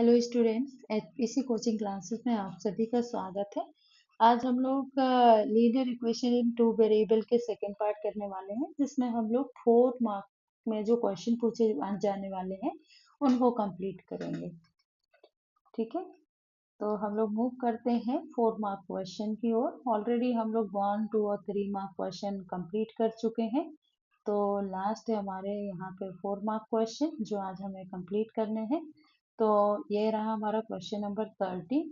Hello students, HPC coaching classes में आप सभी का स्वागत है। आज हम लोग linear equation in two variable के सेकंड पार्ट करने वाले हैं, जिसमें हम लोग 4 मार्क में जो क्वेश्चन पूछे जाने वाले हैं उनको कंप्लीट करेंगे। ठीक है, तो हम लोग मूव करते हैं 4 मार्क क्वेश्चन की ओर। ऑलरेडी हम लोग 1, 2 और 3 मार्क क्वेश्चन कंप्लीट कर चुके हैं। तो लास्ट है हमारे यहाँ पे 4 मार्क क्वेश्चन जो आज हमें कंप्लीट करने हैं। तो ये रहा हमारा क्वेश्चन नंबर 30।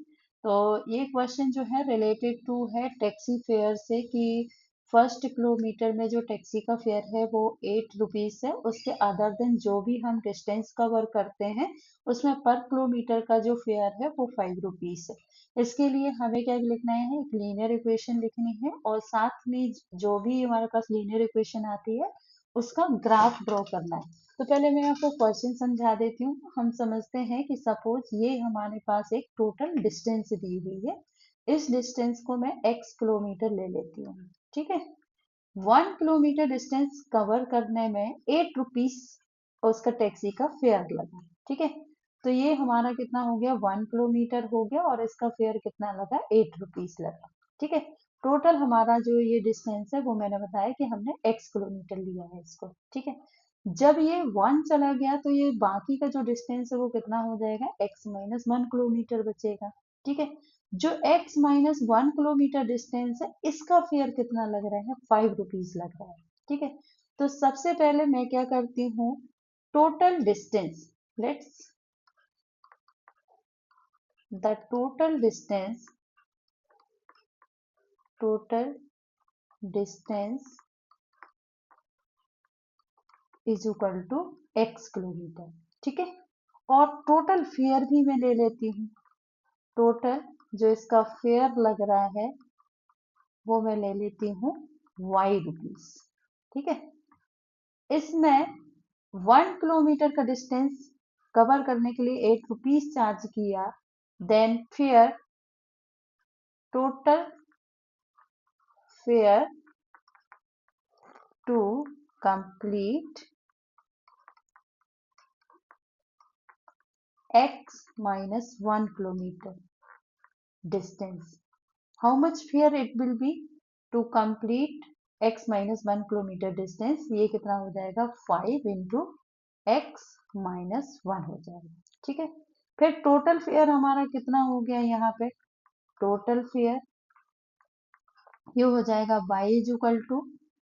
तो ये क्वेश्चन जो है रिलेटेड टू है टैक्सी फेयर से कि 1 किलोमीटर में जो टैक्सी का फेयर है वो 8 रुपीज है। उसके अदर देन जो भी हम डिस्टेंस कवर करते हैं उसमें पर किलोमीटर का जो फेयर है वो 5 रुपीज है। इसके लिए हमें क्या लिखना है, एक लीनियर इक्वेशन लिखनी है और साथ में जो भी हमारे पास लीनियर इक्वेशन आती है उसका ग्राफ ड्रॉ करना है। तो पहले मैं आपको क्वेश्चन समझा देती हूँ। हम समझते हैं कि सपोज ये हमारे पास एक टोटल डिस्टेंस दी हुई है। इस डिस्टेंस को मैं x किलोमीटर ले लेती हूँ। ठीक है, 1 किलोमीटर डिस्टेंस कवर करने में 8 रुपीज उसका टैक्सी का फेयर लगा। ठीक है, तो ये हमारा कितना हो गया, 1 किलोमीटर हो गया और इसका फेयर कितना लगा, 8 रुपीज लगा। ठीक है, टोटल हमारा जो ये डिस्टेंस है वो मैंने बताया कि हमने x किलोमीटर लिया है इसको। ठीक है, जब ये 1 चला गया तो ये बाकी का जो डिस्टेंस है वो कितना हो जाएगा, x माइनस 1 किलोमीटर बचेगा। ठीक है, जो x माइनस 1 किलोमीटर डिस्टेंस है इसका फेयर कितना लग रहा है, 5 रुपीज लग रहा है। ठीक है, तो सबसे पहले मैं क्या करती हूँ, total distance, let's the total distance is equal to x kilometre. ठीक है, और टोटल फेयर भी मैं ले लेती हूँ। टोटल जो इसका फेयर लग रहा है वो मैं ले लेती हूँ y रुपीज। ठीक है, इसमें 1 किलोमीटर का डिस्टेंस कवर करने के लिए 8 रुपीज चार्ज किया। Then fare, total fare to complete x minus 1 kilometre distance, how much fare it will be to complete x minus 1 kilometre distance, ये कितना हो जाएगा, 5 इंटू x माइनस 1 हो जाएगा। ठीक है, फिर टोटल फेयर हमारा कितना हो गया, यहाँ पे टोटल फेयर ये हो जाएगा y is equal to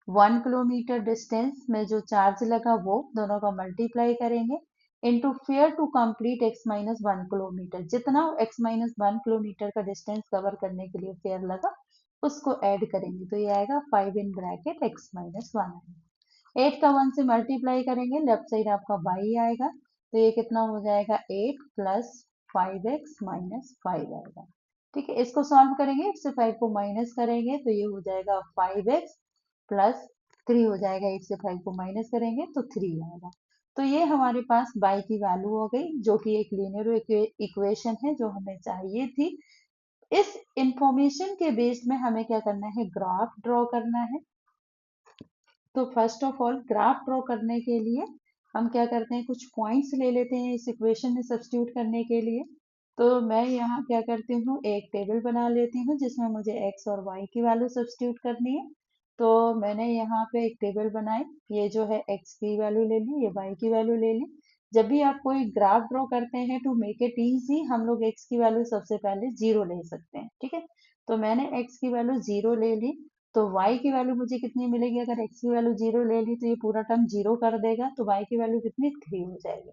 1 kilometre distance में जो चार्ज लगा वो दोनों का मल्टीप्लाई करेंगे into fare to complete x minus 1 kilometre, जितना x माइनस 1 किलोमीटर का डिस्टेंस कवर करने के लिए फेयर लगा उसको ऐड करेंगे तो ये आएगा 5 इन ब्रैकेट x माइनस 1 आएगा। 8 का 1 से मल्टीप्लाई करेंगे, लेफ्ट साइड आपका y आएगा तो ये कितना हो जाएगा, 8 प्लस 5x माइनस 5 आएगा। ठीक है, इसको सॉल्व करेंगे, 8 से 5 को माइनस करेंगे तो ये हो जाएगा 5x प्लस 3 हो जाएगा, 8 से 5 को माइनस करेंगे तो 3 आएगा। तो ये हमारे पास y की वैल्यू हो गई जो कि एक लीनियर इक्वेशन है जो हमें चाहिए थी। इस इंफॉर्मेशन के बेस्ड में हमें क्या करना है, ग्राफ ड्रॉ करना है। तो first of all graph draw करने के लिए हम क्या करते हैं, कुछ पॉइंट्स ले लेते हैं इस इक्वेशन में सब्स्टिट्यूट करने के लिए। तो मैं यहाँ क्या करती हूँ, एक टेबल बना लेती हूँ जिसमें मुझे x और y की वैल्यू सब्स्टिट्यूट करनी है। तो मैंने यहाँ पे एक टेबल बनाई, ये जो है x की वैल्यू ले ली, ये y की वैल्यू ले ली। जब भी आप कोई ग्राफ ड्रॉ करते हैं टू मेक इट इजी, हम लोग x की वैल्यू सबसे पहले 0 ले सकते हैं। ठीक है, तो मैंने x की वैल्यू 0 ले ली तो y की वैल्यू मुझे कितनी मिलेगी, अगर x की वैल्यू 0 ले ली तो ये पूरा टर्म 0 कर देगा तो y की वैल्यू कितनी, 3 हो जाएगी।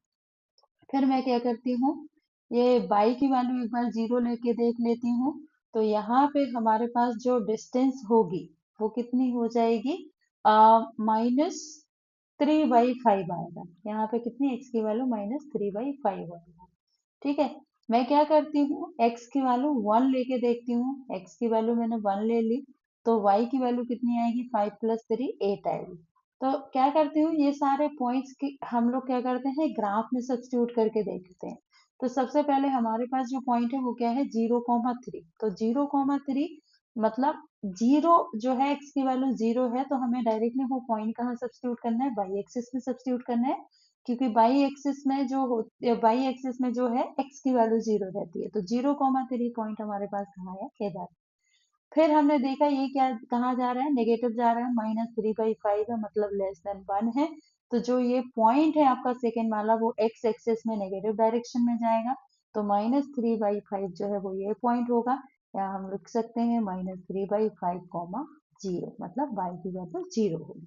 फिर मैं क्या करती हूँ, ये y की वैल्यू एक बार 0 लेके देख लेती हूँ। तो यहाँ पे हमारे पास जो डिस्टेंस होगी वो कितनी हो जाएगी, -3/5 आएगा। यहाँ पे कितनी, x की वैल्यू -3/5 आएगा। ठीक है, मैं क्या करती हूँ, x की वैल्यू 1 लेके देखती हूँ, x की वैल्यू मैंने 1 ले ली तो y की वैल्यू कितनी आएगी, 5 प्लस 3 8 आएगी। तो क्या करती हूँ, ये सारे पॉइंट्स की हम लोग क्या करते हैं, ग्राफ में सब्स्टिट्यूट करके देखते हैं। तो सबसे पहले हमारे पास जो पॉइंट है वो क्या है, 0,3। तो 0,3 मतलब 0 जो है, x की वैल्यू 0 है तो हमें डायरेक्टली वो पॉइंट कहाँ सब्स्टिट्यूट करना है, y एक्सिस में सब्स्टिट्यूट करना है क्योंकि बाई एक्सिस में जो है एक्स की वैल्यू 0 रहती है, तो 0,3 पॉइंट हमारे पास कहाँ है, इधर। फिर हमने देखा ये क्या कहाँ जा रहा है, नेगेटिव जा रहा है, -3/5 है, मतलब <1 है। तो जो ये पॉइंट है आपका सेकेंड वाला वो एक्स एक्सिस में नेगेटिव डायरेक्शन में जाएगा, तो -3/5 जो है वो ये पॉइंट होगा, या हम लिख सकते हैं -3/5, 0, मतलब y की वैल्यू 0 होगी।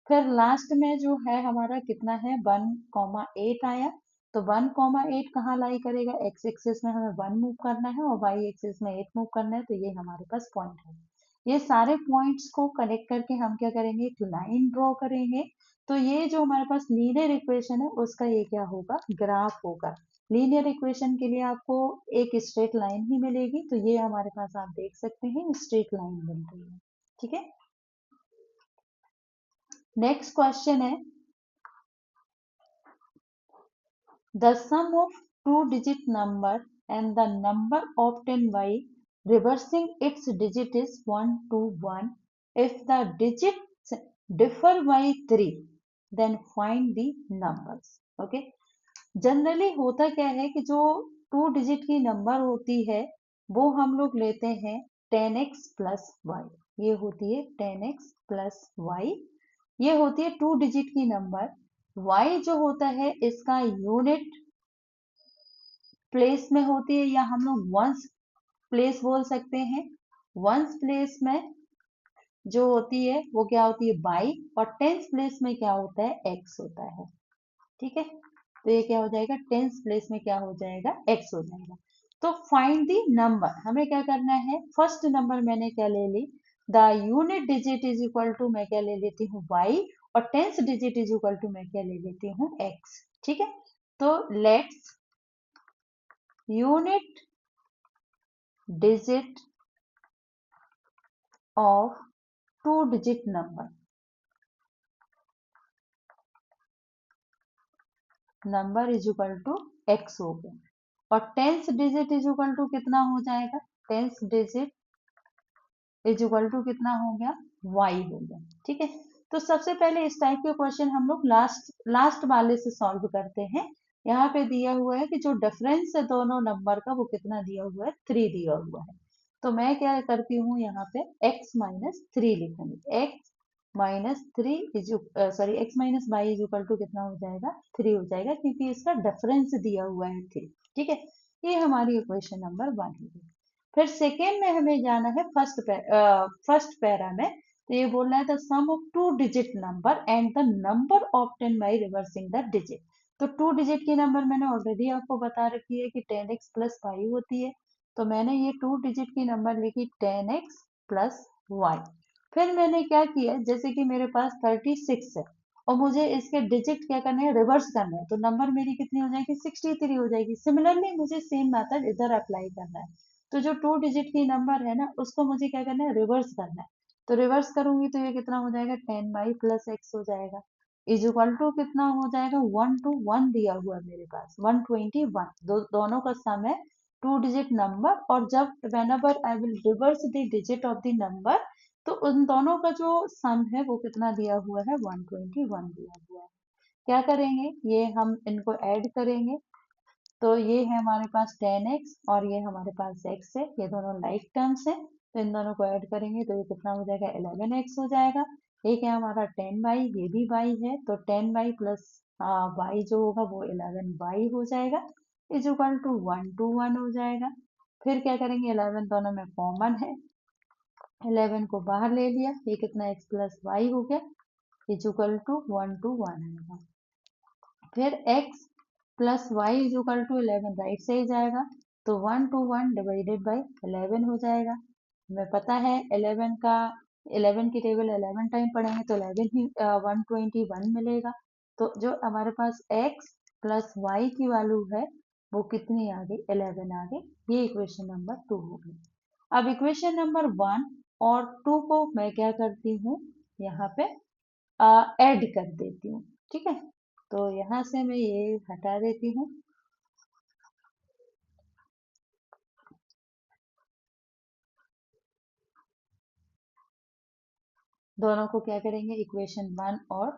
फिर लास्ट में जो है हमारा कितना है, 1,8 आया। तो 1,8 कहाँ लाई करेगा, एक्स एक्सिस में हमें 1 मूव करना है और वाई एक्सिस में 8 मूव करना है, तो ये हमारे पास पॉइंट है। ये सारे पॉइंट्स को कनेक्ट करके हम क्या करेंगे, एक लाइन ड्रॉ करेंगे। तो ये जो हमारे पास लीनियर इक्वेशन है उसका ये क्या होगा, ग्राफ होगा। लीनियर इक्वेशन के लिए आपको एक स्ट्रेट लाइन ही मिलेगी, तो ये हमारे पास आप देख सकते हैं स्ट्रेट लाइन बन रही है। ठीक है, नेक्स्ट क्वेश्चन है, the sum of two-digit number and the number obtained by reversing its digit is 1 to 1. If the digits differ by 3, then find the numbers. Okay. Generally होता क्या है कि जो 2 डिजिट की नंबर होती है वो हम लोग लेते हैं 10x प्लस वाई। ये होती है 10x प्लस वाई, ये होती है 2 डिजिट की नंबर। y जो होता है इसका यूनिट प्लेस में होती है, या हम लोग वंस प्लेस बोल सकते हैं। वंस प्लेस में जो होती है वो क्या होती है, बाई, और टेंस प्लेस में क्या होता है, एक्स होता है। ठीक है, तो ये क्या हो जाएगा, टेंस प्लेस में क्या हो जाएगा, एक्स हो जाएगा। तो फाइंड दी नंबर, हमें क्या करना है, फर्स्ट नंबर मैंने क्या ले ली, the unit digit is equal to मैं क्या ले लेती हूँ, वाई, और tens digit is equal to मैं क्या ले लेती हूँ, एक्स। ठीक है, तो let's unit digit of 2 digit number is equal to X हो गया, और tens digit is equal to कितना हो जाएगा, tens digit is equal to कितना हो गया, वाई हो गया। ठीक है, तो सबसे पहले इस टाइप के क्वेश्चन हम लोग लास्ट लास्ट वाले से सॉल्व करते हैं। यहाँ पे दिया हुआ है कि जो डिफरेंस है दोनों नंबर का वो कितना दिया हुआ है, 3 दिया हुआ है। तो मैं क्या करती हूँ, यहाँ पे x-3 लिखूंगी, x-3 इज इक्वल टू कितना हो जाएगा, 3 हो जाएगा, क्योंकि इसका डिफरेंस दिया हुआ है 3। ठीक है, ये हमारी इक्वेशन नंबर 1 होगी। फिर सेकेंड में हमें जाना है फर्स्ट पैरा में। तो ये बोल रहा है the sum of 2 digit number and the number obtain by reversing the digit. तो 2 डिजिट की नंबर मैंने ऑलरेडी आपको बता रखी है कि 10x प्लस वाई होती है। तो मैंने ये 2 डिजिट की नंबर लिखी 10x प्लस वाई। फिर मैंने क्या किया, जैसे कि मेरे पास 36 है और मुझे इसके डिजिट क्या करने हैं, रिवर्स करना है, तो नंबर मेरी कितनी हो जाएगी, 63 हो जाएगी। सिमिलरली मुझे सेम मेथड इधर अप्लाई करना है। तो जो 2 डिजिट की नंबर है ना उसको मुझे क्या करना है, रिवर्स करना है। तो रिवर्स करूंगी तो ये कितना हो जाएगा, 10y प्लस एक्स हो जाएगा, इज इक्वल टू कितना हो जाएगा, 1 to 1 दिया हुआ है मेरे पास, 121। दोनों का सम है 2 डिजिट नंबर, और जब when ever I will reverse the digit of the number, तो उन दोनों का जो सम है वो कितना दिया हुआ है, 121 दिया हुआ है। क्या करेंगे, ये हम इनको ऐड करेंगे, तो ये है हमारे पास 10x और ये हमारे पास x है, ये दोनों लाइक टर्म्स हैं, तो इन दोनों को ऐड करेंगे तो ये कितना हो जाएगा, 11x हो जाएगा। एक है हमारा 10y, ये भी y है, तो 10y प्लस y जो होगा वो 11y हो जाएगा, इज इक्वल टू 1 to 1 हो जाएगा। फिर क्या करेंगे, 11 दोनों में कॉमन है, 11 को बाहर ले लिया, ये कितना x प्लस वाई हो गया, इज इक्वल टू 1 to 1 आएगा। फिर x plus Y is equal to 11 right से ही जाएगा, तो 1 to 1 डिवाइडेड बाई 11 हो जाएगा। हमें पता है 11 की टेबल 11 टाइम पढ़ेंगे तो 11 ही 121 मिलेगा। तो जो हमारे पास x प्लस वाई की वैल्यू है वो कितनी आ गई, 11 आ गई। ये इक्वेशन नंबर 2 होगी। अब इक्वेशन नंबर 1 और 2 को मैं क्या करती हूँ, यहाँ पे ऐड कर देती हूँ। ठीक है, तो यहाँ से मैं ये हटा देती हूँ, दोनों को क्या करेंगे, इक्वेशन 1 और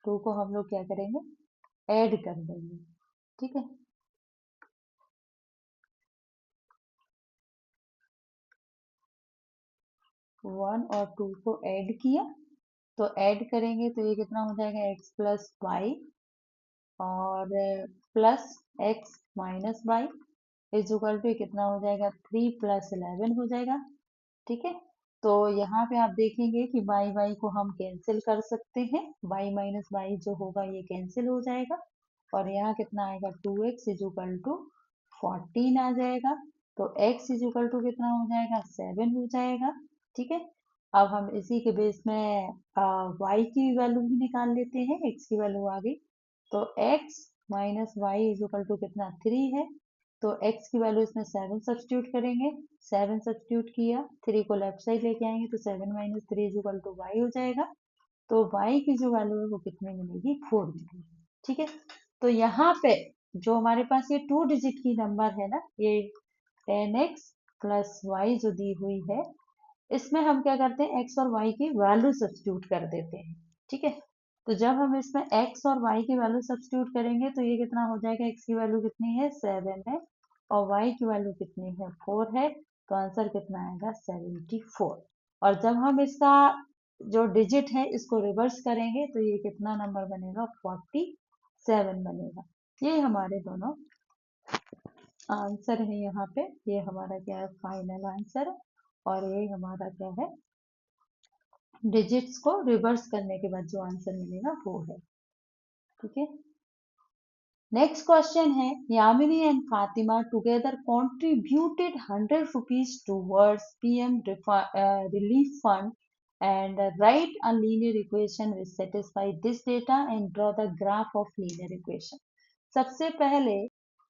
2 को हम लोग क्या करेंगे, ऐड कर देंगे। ठीक है, 1 और 2 को ऐड किया, तो ऐड करेंगे तो ये कितना हो जाएगा, एक्स प्लस वाई और plus X minus Y is equal to कितना हो जाएगा, 3 + 11 हो जाएगा। ठीक है, तो यहाँ पे आप देखेंगे कि वाई वाई को हम कैंसिल कर सकते हैं, वाई माइनस वाई जो होगा ये कैंसिल हो जाएगा और यहाँ कितना आएगा, 2x इज इक्वल टू 14 आ जाएगा। तो x इज इक्वल टू कितना हो जाएगा, 7 हो जाएगा। ठीक है, अब हम इसी के बेस में y की वैल्यू भी निकाल लेते हैं, x की वैल्यू आ गई, तो x minus Y is equal to कितना, 3 है। तो x की वैल्यू इसमें 7 सब्स्टिट्यूट करेंगे, 7 सब्स्टिट्यूट किया, 3 को लेफ्ट साइड लेके आएंगे तो 7 minus 3 is equal to Y हो जाएगा। तो y की जो वैल्यू है वो कितनी मिलेगी, 4 मिलेगी। ठीक है, तो यहाँ पे जो हमारे पास ये 2 डिजिट की नंबर है ना, ये 10x प्लस वाई जो दी हुई है, इसमें हम क्या करते हैं, x और y की वैल्यू सब्स्टिट्यूट कर देते हैं। ठीक है, तो जब हम इसमें x और y की वैल्यू सब्स्टिट्यूट करेंगे तो ये कितना हो जाएगा, x की वैल्यू कितनी है, 7 है और y की वैल्यू कितनी है, 4 है। तो आंसर कितना आएगा, 74। और जब हम इसका जो डिजिट है इसको रिवर्स करेंगे तो ये कितना नंबर बनेगा, 47 बनेगा। ये हमारे दोनों आंसर है यहाँ पे, ये हमारा क्या है, फाइनल आंसर। और ये हमारा क्या है, डिजिट्स को रिवर्स करने के बाद जो आंसर मिलेगा वो है। ठीक है, नेक्स्ट क्वेश्चन है, Yamini and Fatima together contributed 100 rupees towards PM relief fund and write a linear equation which satisfies this data and draw the graph of linear equation। सबसे पहले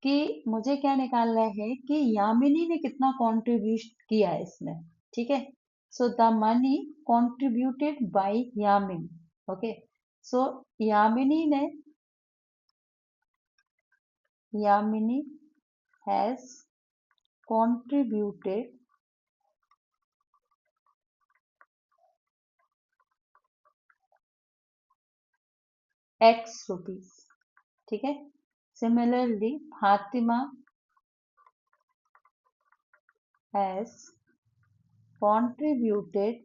कि मुझे क्या निकालना है कि यामिनी ने कितना कंट्रीब्यूट किया है इसमें। ठीक है, so the money contributed by Yamini. Okay, so Yamini ने Yamini has contributed X rupees। ठीक है, similarly Fatima has contributed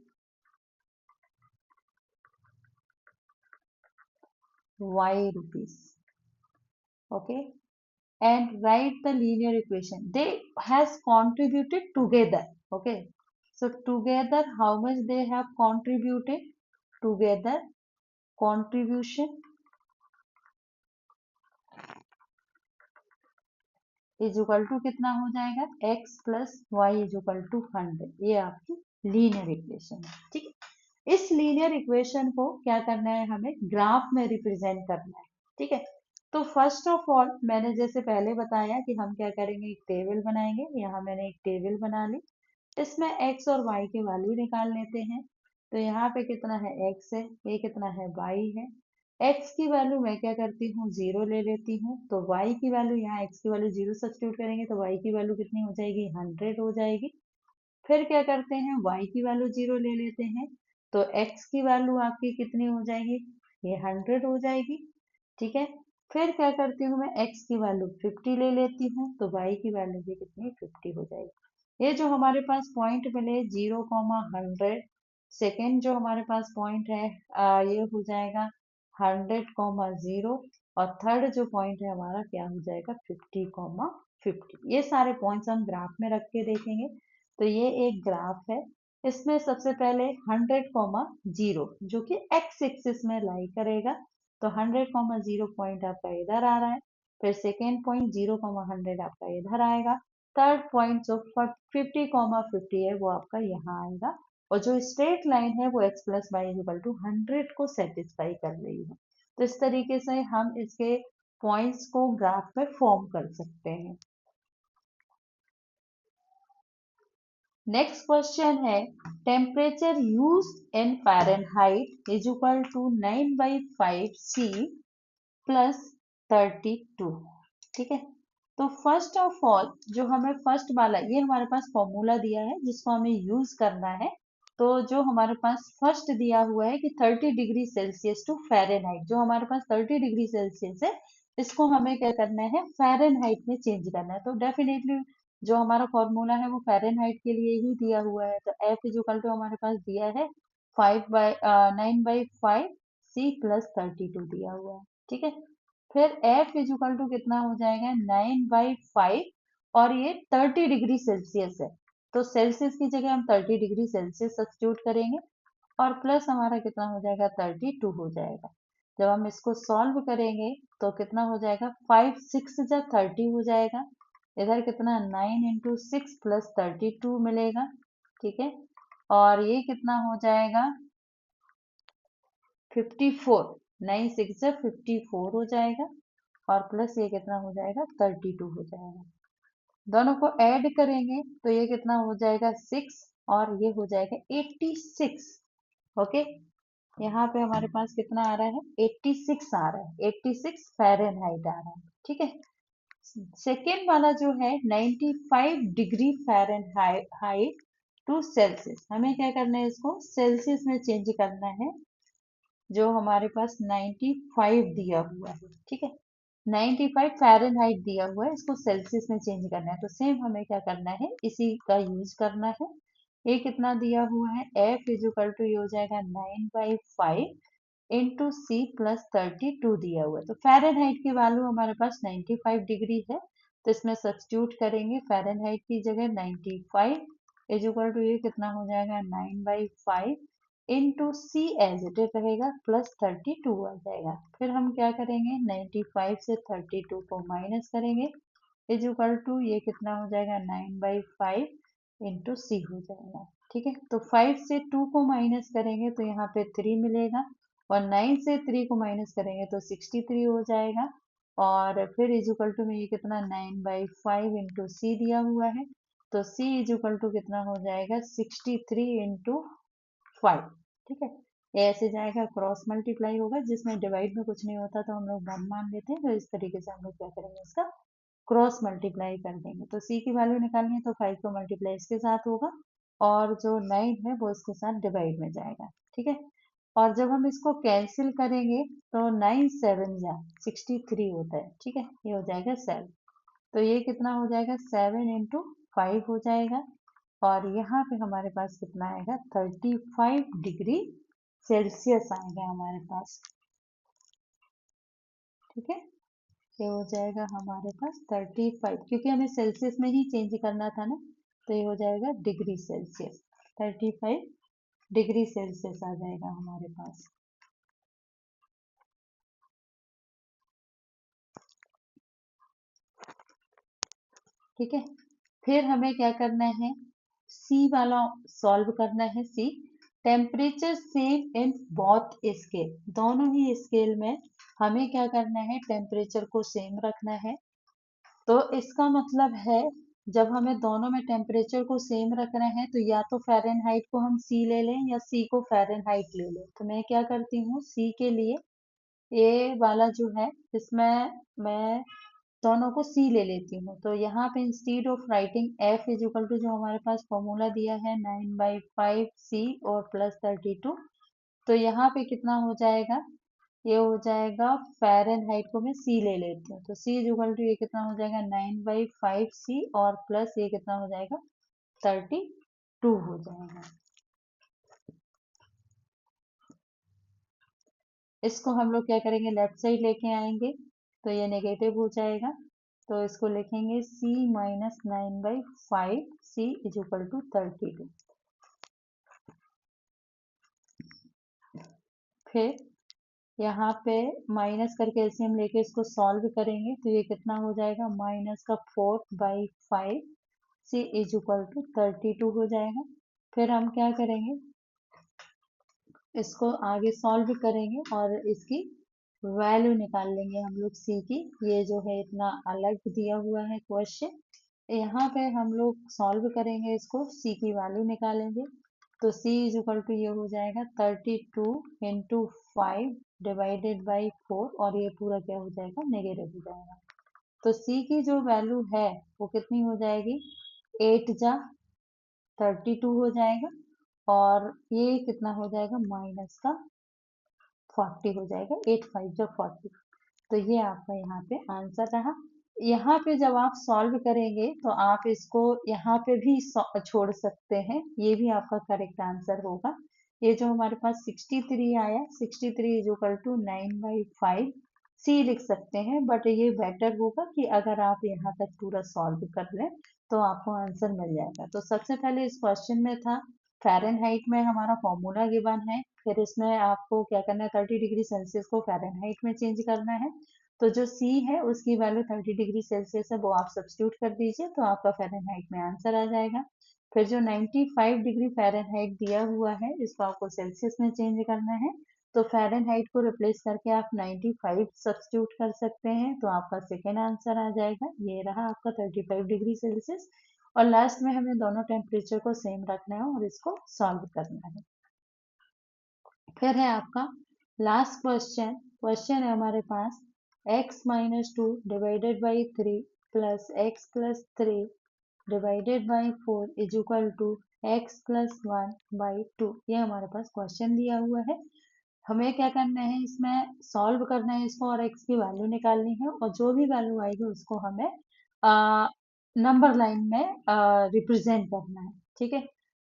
Y rupees। Okay, and write the linear equation, they has contributed together। Okay, so together how much they have contributed, together contribution is equal to कितना हो जाएगा, x plus Y is equal to 100। ये आपकी linear equation है। ठीक है, इस linear equation को क्या करना है, हमें ग्राफ में रिप्रेजेंट करना है। ठीक है, तो फर्स्ट ऑफ ऑल मैंने जैसे पहले बताया कि हम क्या करेंगे, एक टेबल बनाएंगे। यहाँ मैंने एक टेबल बना ली, इसमें x और y के वैल्यू निकाल लेते हैं। तो यहाँ पे कितना है, x है, ये कितना है, y है। x की वैल्यू मैं क्या करती हूँ, 0 ले लेती हूँ। तो y की वैल्यू, यहाँ x की वैल्यू 0 सब्स्टिट्यूट करेंगे तो y की वैल्यू कितनी हो जाएगी, 100 हो जाएगी। फिर क्या करते हैं, y की वैल्यू 0 ले लेते हैं, तो x की वैल्यू आपकी कितनी हो जाएगी, ये 100 हो जाएगी। ठीक है, फिर क्या करती हूँ, मैं x की वैल्यू 50 ले लेती हूँ, तो y की वैल्यू भी कितनी, 50 हो जाएगी। ये जो हमारे पास पॉइंट मिले 0, 100, सेकेंड जो हमारे पास पॉइंट है ये हो जाएगा 100, 0 और थर्ड जो पॉइंट है हमारा क्या हो जाएगा, 50, 50। ये सारे पॉइंट्स हम ग्राफ में रख के देखेंगे। तो ये एक ग्राफ है, इसमें सबसे पहले 100, 0 जो कि x एक्सिस में लाई करेगा, तो 100, 0 पॉइंट आपका इधर आ रहा है। फिर सेकेंड पॉइंट 0, 100 आपका इधर आएगा। थर्ड पॉइंट जो 50, 50 है वो आपका यहाँ आएगा। और जो स्ट्रेट लाइन है वो x plus Y equal to 100 को सेटिस्फाई कर रही है। तो इस तरीके से हम इसके पॉइंट्स को ग्राफ में फॉर्म कर सकते हैं। नेक्स्ट क्वेश्चन है, temperature use in Fahrenheit is equal to 9/5 C plus 32। ठीक है, तो फर्स्ट ऑफ ऑल जो हमें फर्स्ट वाला, ये हमारे पास फॉर्मूला दिया है जिसको हमें यूज करना है। तो जो हमारे पास फर्स्ट दिया हुआ है कि 30 डिग्री सेल्सियस टू फ़ारेनहाइट, जो हमारे पास 30 डिग्री सेल्सियस है इसको हमें क्या करना है, फ़ारेनहाइट में चेंज करना है। तो डेफिनेटली जो हमारा फॉर्मूला है वो फ़ारेनहाइट के लिए ही दिया हुआ है। तो F इज इक्वल टू हमारे पास दिया है 9/5 C प्लस 32 दिया हुआ है। ठीक है, फिर F इज इक्वल टू कितना हो जाएगा, 9/5 और ये 30 डिग्री सेल्सियस है। तो सेल्सियस की जगह हम 30 डिग्री सेल्सियस सब्स्टिट्यूट करेंगे और प्लस हमारा कितना हो जाएगा, 32 हो जाएगा। जब हम इसको सॉल्व करेंगे तो कितना हो जाएगा, 5 6 जब 30 हो जाएगा, इधर कितना 9 × 6 प्लस 32 मिलेगा। ठीक है, और ये कितना हो जाएगा 54, 9 6 जब 54 हो जाएगा और प्लस ये कितना हो जाएगा 32 हो जाएगा। दोनों को ऐड करेंगे तो ये कितना हो जाएगा 6 और ये हो जाएगा 86। ओके, यहाँ पे हमारे पास कितना आ रहा है, 86 आ रहा है, 86 फ़ारेनहाइट आ रहा है। ठीक है, सेकेंड वाला जो है 95 डिग्री फ़ारेनहाइट टू सेल्सियस, हमें क्या करना है, इसको सेल्सियस में चेंज करना है। जो हमारे पास 95 दिया हुआ है, ठीक है, 95 फ़ारेनहाइट दिया हुआ है, इसको सेल्सियस में चेंज करना है। तो सेम हमें क्या करना है, इसी का यूज करना है। ये कितना दिया हुआ है, F इज इक्वल टू ये हो जाएगा 9/5 इंटू सी प्लस 32 दिया हुआ है। तो फ़ारेनहाइट की वैल्यू हमारे पास 95 डिग्री है, तो इसमें सब्स्टिट्यूट करेंगे फ़ारेनहाइट की जगह 95 इज इक्वल टू ये कितना हो जाएगा 9/5 into C as it is रहेगा प्लस 32 आ जाएगा। फिर हम क्या करेंगे, 95 से 32 को माइनस करेंगे इज इक्वल टू ये कितना हो जाएगा 9/5 इंटू सी हो जाएगा। ठीक है, तो 5 से 2 को माइनस करेंगे तो यहाँ पे 3 मिलेगा और 9 से 3 को माइनस करेंगे तो 63 हो जाएगा। और फिर इज इक्वल टू में ये कितना 9/5 इंटू सी दिया हुआ है, तो c इज इक्वल टू कितना हो जाएगा 63 इंटू 5। ठीक है, ये ऐसे जाएगा, क्रॉस मल्टीप्लाई होगा, जिसमें डिवाइड में कुछ नहीं होता तो हम लोग 1 मान लेते हैं। तो इस तरीके से हम लोग क्या करेंगे, इसका क्रॉस मल्टीप्लाई कर देंगे। तो c की वैल्यू निकालनी है तो 5 को मल्टीप्लाई इसके साथ होगा और जो 9 है वो इसके साथ डिवाइड में जाएगा। ठीक है, और जब हम इसको कैंसिल करेंगे तो 9 7 जा 63 होता है। ठीक है, ये हो जाएगा 7, तो ये कितना हो जाएगा 7 इंटू 5 हो जाएगा और यहाँ पे हमारे पास कितना आएगा 35 डिग्री सेल्सियस आएगा हमारे पास। ठीक है, ये हो जाएगा हमारे पास 35, क्योंकि हमें सेल्सियस में ही चेंज करना था ना, तो ये हो जाएगा डिग्री सेल्सियस, 35 डिग्री सेल्सियस आ जाएगा हमारे पास। ठीक है, फिर हमें क्या करना है, सी वाला सॉल्व करना है। See, temperature same in both scale, दोनों ही स्केल में हमें क्या करना है, टेम्परेचर को सेम रखना है। तो इसका मतलब है जब हमें दोनों में टेम्परेचर को सेम रखना है तो या तो फ़ारेनहाइट को हम सी ले लें या सी को फ़ारेनहाइट ले लें। तो मैं क्या करती हूँ, सी के लिए ये वाला जो है इसमें मैं दोनों को सी ले लेती हूँ। तो यहाँ पे instead of writing F is equal to जो हमारे पास फॉर्मूला दिया है 9/5 सी और प्लस 32, तो यहाँ पे कितना हो जाएगा, ये हो जाएगा फ़ारेनहाइट को मैं सी ले लेती हूँ। तो सी इज इक्वल टू ये कितना हो जाएगा 9/5 सी और प्लस ये कितना हो जाएगा 32 हो जाएगा। इसको हम लोग क्या करेंगे, लेफ्ट साइड लेके आएंगे तो ये नेगेटिव हो जाएगा। तो इसको लिखेंगे c minus 9/5 C is equal to 32। फिर यहाँ पे माइनस करके एलसीएम लेके इसको सॉल्व करेंगे तो ये कितना हो जाएगा, माइनस का 4/5 सी इज इक्वल टू 32 हो जाएगा। फिर हम क्या करेंगे, इसको आगे सॉल्व करेंगे और इसकी वैल्यू निकाल लेंगे हम लोग सी की। ये जो है इतना अलग दिया हुआ है क्वेश्चन, यहाँ पे हम लोग सॉल्व करेंगे, इसको सी की वैल्यू निकालेंगे। तो सी इज इक्वल टू ये हो जाएगा 32 इंटू 5 डिवाइडेड बाई 4 और ये पूरा क्या हो जाएगा, नेगेटिव हो जाएगा। तो सी की जो वैल्यू है वो कितनी हो जाएगी, 8 जा 32 हो जाएगा और ये कितना हो जाएगा, माइनस का 40 हो जाएगा, 8 5 जा 40। तो ये आपका यहाँ पे आंसर रहा। यहाँ पे जब आप सॉल्व करेंगे तो आप इसको यहाँ पे भी छोड़ सकते हैं, ये भी आपका करेक्ट आंसर होगा। ये जो हमारे पास 63 आया, 63 इज इक्वल टू 9/5 सी लिख सकते हैं, बट ये बेटर होगा कि अगर आप यहाँ तक पूरा सॉल्व कर लें तो आपको आंसर मिल जाएगा। तो सबसे पहले इस क्वेश्चन में था फ़ारेनहाइट में हमारा फॉर्मूला गिवन है, फिर इसमें आपको क्या करना है, 30 डिग्री सेल्सियस को फ़ारेनहाइट में चेंज करना है। तो जो C है उसकी वैल्यू 30 डिग्री सेल्सियस है, वो आप सब्स्टिट्यूट कर दीजिए तो आपका फ़ारेनहाइट में आंसर आ जाएगा। फिर जो 95 डिग्री फ़ारेनहाइट दिया हुआ है इसको आपको सेल्सियस में चेंज करना है, तो फ़ारेनहाइट को रिप्लेस करके आप 95 सब्स्टिट्यूट कर सकते हैं तो आपका सेकेंड आंसर आ जाएगा। ये रहा आपका 35 डिग्री सेल्सियस। और लास्ट में हमें दोनों टेम्परेचर को सेम रखना है और इसको सॉल्व करना है। फिर है आपका लास्ट क्वेश्चन। क्वेश्चन है हमारे पास x minus 2 divided by 3 plus x plus 3 divided by 4 is equal to x plus 1/2। ये हमारे पास क्वेश्चन दिया हुआ है। हमें क्या करना है, इसमें सॉल्व करना है इसको और x की वैल्यू निकालनी है, और जो भी वैल्यू आएगी उसको हमें नंबर लाइन में रिप्रेजेंट करना है। ठीक है,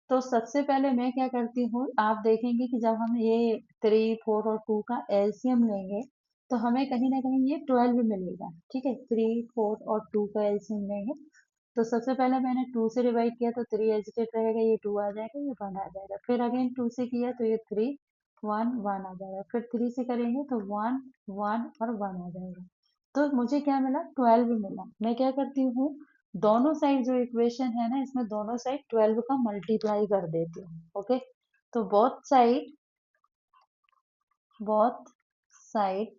तो सबसे पहले मैं क्या करती हूँ, आप देखेंगे कि जब हम ये 3, 4 और 2 का एलसीएम लेंगे तो हमें कहीं ना कहीं ये 12 मिलेगा। ठीक है, 3, 4 और 2 का एलसीएम लेंगे तो सबसे पहले मैंने 2 से डिवाइड किया तो 3 एजिटेट रहेगा, ये 2 आ जाएगा, ये 1 आ जाएगा। फिर अगेन 2 से किया तो ये 3, 1, 1 आ जाएगा। फिर 3 से करेंगे तो 1, 1 और 1 आ जाएगा। तो मुझे क्या मिला, 12 मिला। मैं क्या करती हूँ, दोनों साइड जो इक्वेशन है ना, इसमें दोनों साइड 12 का मल्टीप्लाई कर देती हूँ। ओके, तो बोथ साइड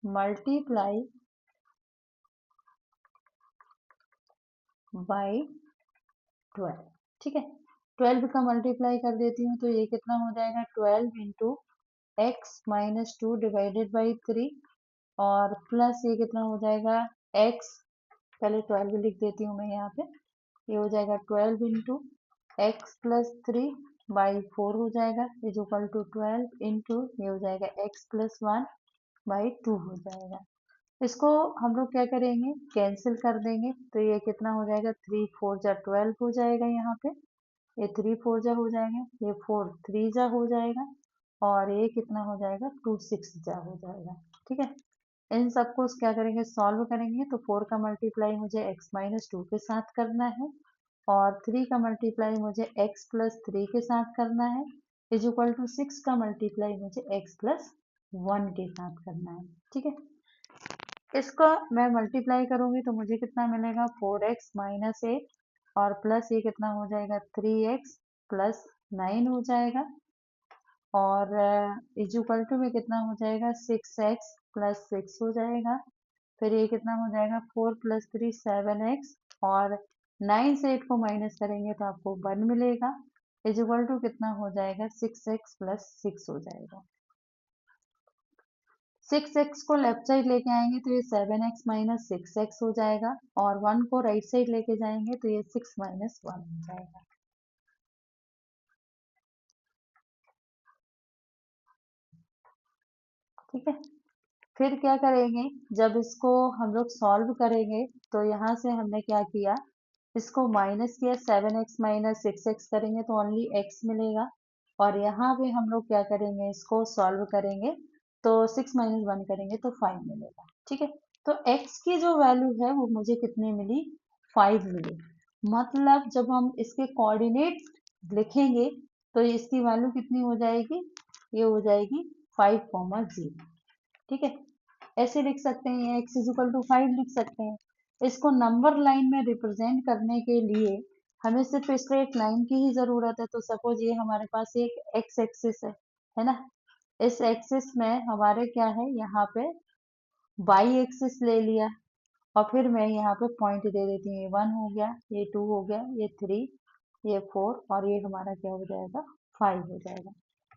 मल्टीप्लाई बाई 12। ठीक है, 12 का मल्टीप्लाई कर देती हूँ तो ये कितना हो जाएगा, 12 into x minus 2 divided by 3 और प्लस ये कितना हो जाएगा x, पहले 12 लिख देती हूँ मैं यहाँ पे, ये हो जाएगा 12 इंटू एक्स प्लस 3/4 हो जाएगा इज इक्वल टू 12 इंटू ये हो जाएगा x प्लस 1/2 हो जाएगा। इसको हम लोग क्या करेंगे, कैंसिल कर देंगे तो ये कितना हो जाएगा, 3 4 जा 12 हो जाएगा। यहाँ पे ये 3 4 जा हो जाएगा, ये 4 3 जा हो जाएगा और ये कितना हो जाएगा, 2 6 जा हो जाएगा। ठीक है, इन सबको क्या करेंगे, सॉल्व करेंगे तो 4 का मल्टीप्लाई मुझे x माइनस 2 के साथ करना है और 3 का मल्टीप्लाई मुझे x प्लस 3 के साथ करना है इज इक्वल टू 6 का मल्टीप्लाई मुझे x प्लस 1 के साथ करना है। ठीक है, इसको मैं मल्टीप्लाई करूंगी तो मुझे कितना मिलेगा, 4x माइनस 8 और प्लस ये कितना हो जाएगा, 3x प्लस 9 हो जाएगा और इज इक्वल टू में कितना हो जाएगा, 6x प्लस 6 हो जाएगा। फिर ये कितना हो जाएगा, 4 प्लस 3 7x और 9 से 8 को माइनस करेंगे तो आपको 1 मिलेगा इज इक्वल टू कितना हो जाएगा, 6x प्लस 6 हो जाएगा। 6x को लेफ्ट साइड लेके आएंगे तो ये 7x माइनस 6x हो जाएगा और 1 को राइट साइड लेके जाएंगे तो ये 6 माइनस 1 हो जाएगा। ठीक है, फिर क्या करेंगे, जब इसको हम लोग सॉल्व करेंगे तो यहाँ से हमने क्या किया, इसको माइनस किया, 7x माइनस 6x करेंगे तो ओनली x मिलेगा और यहाँ पे हम लोग क्या करेंगे, इसको सॉल्व करेंगे तो 6 माइनस 1 करेंगे तो 5 मिलेगा। ठीक है, तो x की जो वैल्यू है वो मुझे कितनी मिली, 5 मिली। मतलब जब हम इसके कोऑर्डिनेट लिखेंगे तो इसकी वैल्यू कितनी हो जाएगी, ये हो जाएगी 5,0। ठीक है, ऐसे लिख सकते हैं, x इज इक्वल टू 5 लिख सकते हैं। इसको नंबर लाइन में रिप्रेजेंट करने के लिए हमें सिर्फ स्ट्रेट लाइन की ही जरूरत है। तो सपोज ये हमारे पास एक x एक्सिस है ना, इस एक्सिस में हमारे क्या है, यहाँ पे y एक्सिस ले लिया और फिर मैं यहाँ पे पॉइंट दे देती हूँ, ये 1 हो गया, ये 2 हो गया, ये 3, ये 4 और ये हमारा क्या हो जाएगा, 5 हो जाएगा।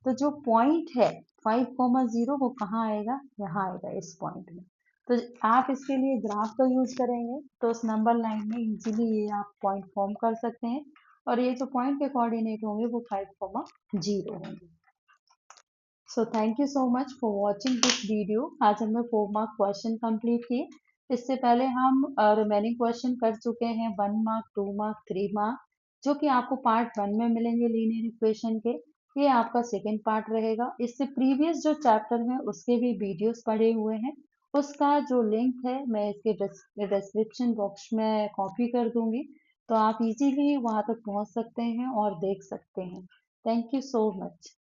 तो जो पॉइंट है 5,0 वो कहाँ आएगा, यहाँ आएगा इस पॉइंट में। तो आप इसके लिए ग्राफ का यूज करेंगे तो उस नंबर लाइन में इजीली ये आप पॉइंट फॉर्म कर सकते हैं और ये जो पॉइंट के कोऑर्डिनेट होंगे वो 5,0 होंगे। So thank you so much for watching this video. आज हमने 4 मार्क क्वेश्चन कंप्लीट किए। इससे पहले हम रिमेनिंग क्वेश्चन कर चुके हैं 1 मार्क, 2 मार्क, 3 मार्क, जो कि आपको पार्ट 1 में मिलेंगे लीनियर इक्वेशन के। ये आपका सेकेंड पार्ट रहेगा। इससे प्रीवियस जो चैप्टर है उसके भी वीडियोस पड़े हुए हैं। उसका जो लिंक है मैं इसके डिस्क्रिप्शन बॉक्स में कॉपी कर दूंगी, तो आप इजीली वहां तक पहुंच सकते हैं और देख सकते हैं। Thank you so much.